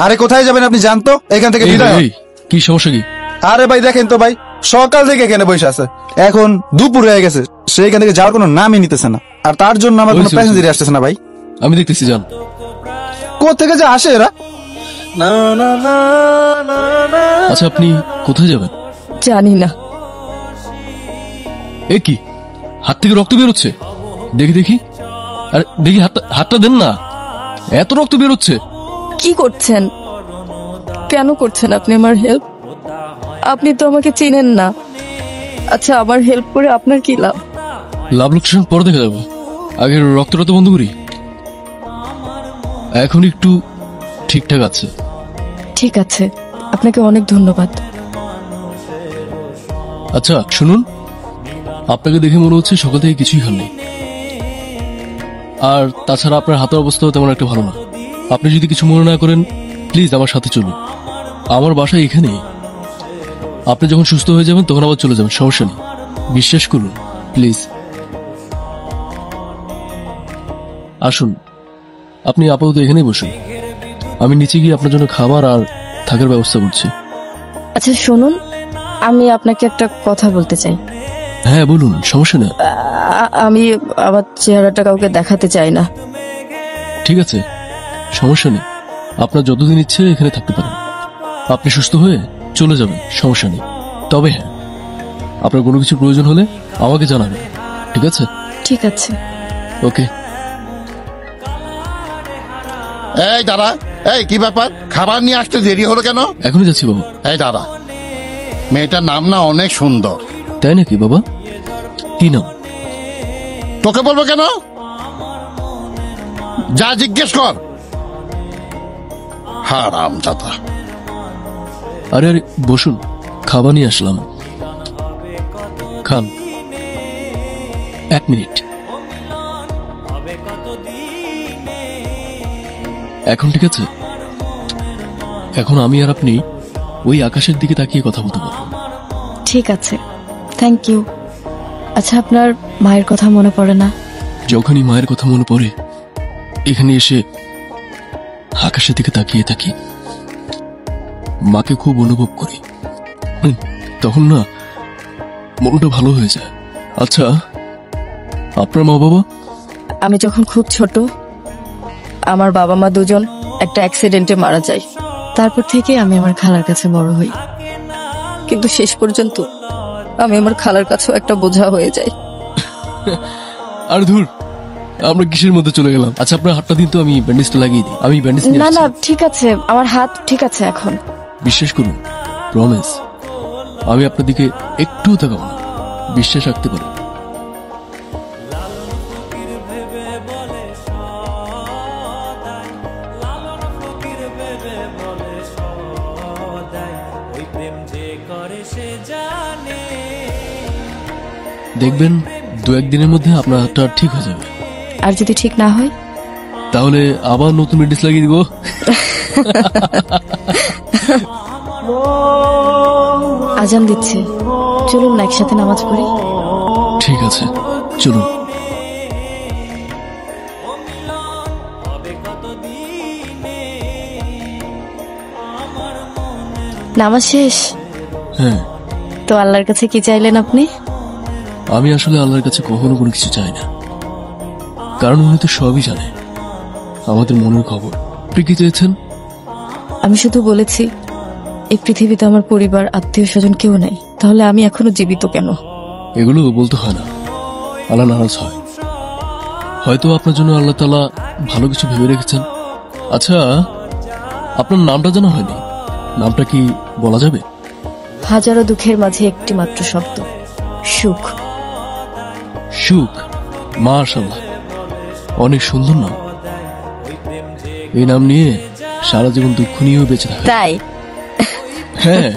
আরে কোথায় যাবেন আপনি? জানতো এখান থেকে বিদায় হন। কি সমস্যা কি? আরে ভাই দেখেন তো ভাই, সকাল থেকে এখানে বসে আছে, এখন দুপুর হয়ে গেছে, সে এখান থেকে যাওয়ার কোনো নামই নিতেছে না, আর তার জন্য আমার কোনো প্যাসেঞ্জার আসতেছে না ভাই। আমি দেখতেছি, যান। কোথেকে যে আসে এরা। আচ্ছা, আপনি কোথায় যাবেন? জানি না। এ কি, হাত থেকে রক্ত বেরোচ্ছে? দেখি দেখি, আরে দেখি, হাতটা দেন না, এত রক্ত বেরোচ্ছে। কি করছেন? কেন করছেন আপনি আমার হেল্প? আপনি তো আমাকে চিনেন না। আচ্ছা, আমার হেল্প করে আপনার কি লাভ? লাভ লোকেশন পরে দেখা যাবো, আগে রক্তটা তো বন্ধ করি। এখন একটু ঠিকঠাক আছে। ঠিক আছে, আপনাকে অনেক ধন্যবাদ। আচ্ছা শুনুন, আপনাকে দেখে মনে হচ্ছে সকাল থেকে কিছুই খাননি, আর তাছাড়া আপনার হাতের অবস্থাও তেমন একটা ভালো না। আপনি যদি কিছু মনে না করেন, প্লিজ আমার সাথে চলুন। আমার বাসা এখানেই। আপনি যখন সুস্থ হয়ে যাবেন তখন আবার চলে যাবেন, সমস্যা নেই। বিশ্বাস করুন প্লিজ। আসুন, আপনি আপাতত এখানেই বসুন, আমি নিচে গিয়ে আপনার জন্য খাবার আর থাকার ব্যবস্থা করছি। আচ্ছা শুনুন, আমি আপনাকে একটা কথা বলতে চাই। হ্যাঁ বলুন, সমস্যা নেই। আমি আমার চেহারাটা কাউকে দেখাতে চাই না। ঠিক আছে, সমস্যা নেই। আপনার যতদিন ইচ্ছে এখানে থাকতে পারেন। আপনি সুস্থ হয়ে চলে যাবেন, সমস্যা নেই। তবে হ্যাঁ, আপনার কোনো কিছু প্রয়োজন হলে আমাকে জানাবেন, ঠিক আছে? ঠিক আছে। ওকে। এই দাদা, এই কি ব্যাপার, খাবার নিয়ে আসতে দেরি হলো কেন? এখনই যাচ্ছি বাবা। এই দাদা, মেয়েটার নাম না অনেক সুন্দর। তাই নাকি বাবা? কি নাম? তোকে বলবো কেন? যা জিজ্ঞেস কর। হারাম দাদা। আরে আরে বসুন, খাবার নিয়ে আসলাম, খান। 1 মিনিট। এখন ঠিক আছে? এখন আমি আর আপনি ওই আকাশের দিকে তাকিয়ে কথা বলতে পারবো। ঠিক আছে, থ্যাংক ইউ। আচ্ছা, আপনার মায়ের কথা মনে পড়ে না? যখনই মায়ের কথা মনে পড়ে, এখানে এসে আকাশের দিকে তাকিয়ে থাকি, মাকে খুব অনুভব করি, তখন না মনটা ভালো হয়ে যায়। আচ্ছা, আপনার মা বাবা? আমি যখন খুব ছোট, আমার বাবা মা দুজন একটা অ্যাক্সিডেন্টে মারা যায়। তারপর থেকে আমি আমার খালার কাছে বড় হই, কিন্তু শেষ পর্যন্ত আমি আমার খালার কাছেও একটা বোঝা হয়ে যাই। আর ধুর, আমরা কিসের মধ্যে চলে গেলাম। আচ্ছা, আপনার হাতটা দিন তো, আমি ব্যান্ডেজটা লাগিয়ে দিই। আমি ব্যান্ডেজ নিয়ে না আসছি। না, ঠিক আছে, আমার হাত ঠিক আছে এখন। বিশ্বাস করুন, প্রমিস, আমি আপনার দিকে একটুও তাকাবো না, বিশ্বাস রাখতে পারি। দেখবেন 2-1 দিনের মধ্যে আপনার হাতটা ঠিক হয়ে যাবে। আর যদি ঠিক না হয়? তাহলে আবার নতুন ব্যান্ডেজ লাগিয়ে দিব। আজান দিচ্ছে, চলুন না একসাথে নামাজ পড়ি। ঠিক আছে, চলুন। নামাজ শেষ? হ্যাঁ। তো আল্লাহর কাছে কি চাইলেন আপনি? আমি আসলে আল্লাহর কাছে কখনো কোনো কিছু চাই না, কারণ উনি তো সবই জানে, আমাদের মনের খবর। আপনি কি চেয়েছেন? আমি শুধু বলেছি, এই পৃথিবীতে আমার পরিবার, আত্মীয় স্বজন কেউ নেই, তাহলে আমি এখনো জীবিত কেন? এগুলো বলতে হয় না, আল্লাহ নারাজ হয়। হয়তো আপনার জন্য আল্লাহ তাআলা ভালো কিছু ভেবে রেখেছেন। আচ্ছা, আপনার নামটা জানা হয়নি, নামটা কি বলা যাবে? হাজারো দুঃখের মাঝে একটি মাত্র শব্দ, সুখ। সুখ? মাশাআল্লাহ, অনেক সুন্দর নাম। এই নাম নিয়ে সারা জীবন দুঃখ নিয়েও বেঁচে থাকা। তাই? হ্যাঁ।